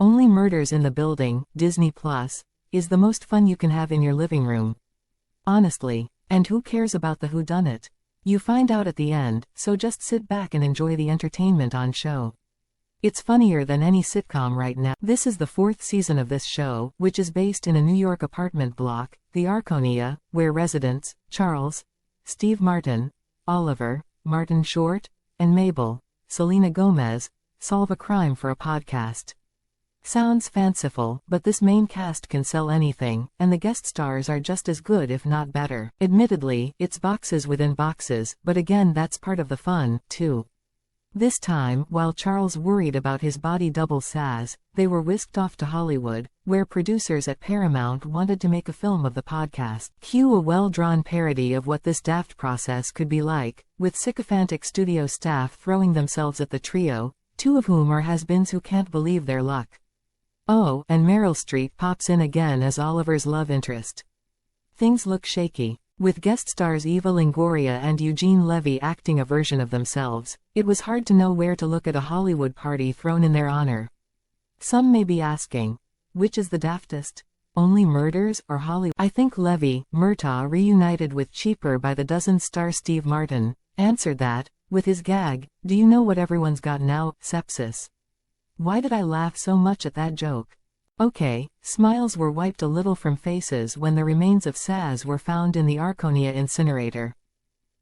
Only Murders in the Building, Disney Plus, is the most fun you can have in your living room. Honestly. And who cares about the whodunit? You find out at the end, so just sit back and enjoy the entertainment on show. It's funnier than any sitcom right now. This is the 4th season of this show, which is based in a New York apartment block, the Arconia, where residents, Charles, Steve Martin, Oliver, Martin Short, and Mabel, Selena Gomez, solve a crime for a podcast. Sounds fanciful, but this main cast can sell anything, and the guest stars are just as good if not better. Admittedly, it's boxes within boxes, but again that's part of the fun, too. This time, while Charles worried about his body double Saz, they were whisked off to Hollywood, where producers at Paramount wanted to make a film of the podcast. Cue a well-drawn parody of what this daft process could be like, with sycophantic studio staff throwing themselves at the trio, 2 of whom are has-beens who can't believe their luck. Oh, and Meryl Streep pops in again as Oliver's love interest. Things look shaky. With guest stars Eva Longoria and Eugene Levy acting a version of themselves, it was hard to know where to look at a Hollywood party thrown in their honor. Some may be asking, which is the daftest? Only Murders or Hollywood? I think Levy, Murtaugh reunited with Cheaper by the Dozen star Steve Martin, answered that, with his gag, "Do you know what everyone's got now? Sepsis." Why did I laugh so much at that joke? Okay, smiles were wiped a little from faces when the remains of Saz were found in the Arconia incinerator.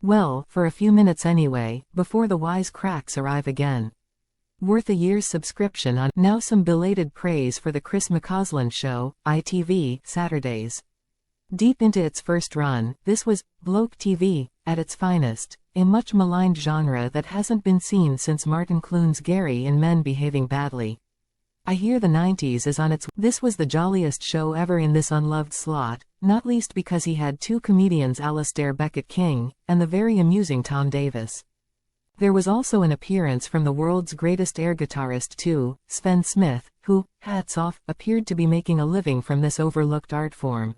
Well, for a few minutes anyway, before the wise cracks arrive again. Worth a year's subscription on. Now some belated praise for the Chris McCausland Show, ITV, Saturdays. Deep into its first run, this was bloke TV, at its finest, a much maligned genre that hasn't been seen since Martin Clunes' Gary in Men Behaving Badly. I hear the 90s is on its. This was the jolliest show ever in this unloved slot, not least because he had 2 comedians, Alastair Beckett King, and the very amusing Tom Davis. There was also an appearance from the world's greatest air guitarist too, Sven Smith, who, hats off, appeared to be making a living from this overlooked art form.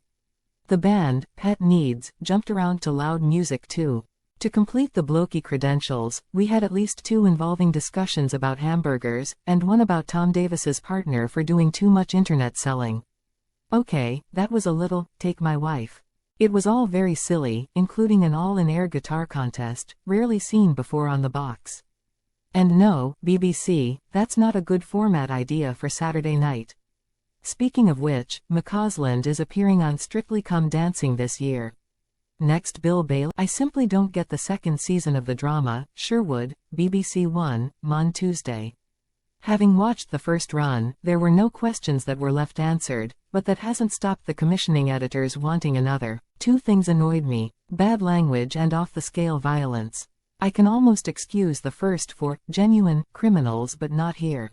The band, Pet Needs, jumped around to loud music too. To complete the blokey credentials, we had at least 2 involving discussions about hamburgers, and one about Tom Davis's partner for doing too much internet selling. Okay, that was a little, Take My Wife. It was all very silly, including an all-in-air guitar contest, rarely seen before on the box. And no, BBC, that's not a good format idea for Saturday night. Speaking of which, McCausland is appearing on Strictly Come Dancing this year. Next, Bill Bailey. I simply don't get the 2nd season of the drama, Sherwood, BBC One, Mon Tuesday. Having watched the first run, there were no questions that were left answered, but that hasn't stopped the commissioning editors wanting another. 2 things annoyed me: bad language and off-the-scale violence. I can almost excuse the first for genuine criminals, but not here.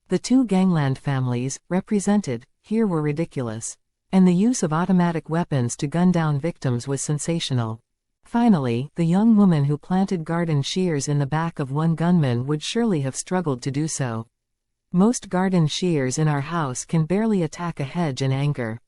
The 2 gangland families represented here were ridiculous. And the use of automatic weapons to gun down victims was sensational. Finally, the young woman who planted garden shears in the back of one gunman would surely have struggled to do so. Most garden shears in our house can barely attack a hedge in anger.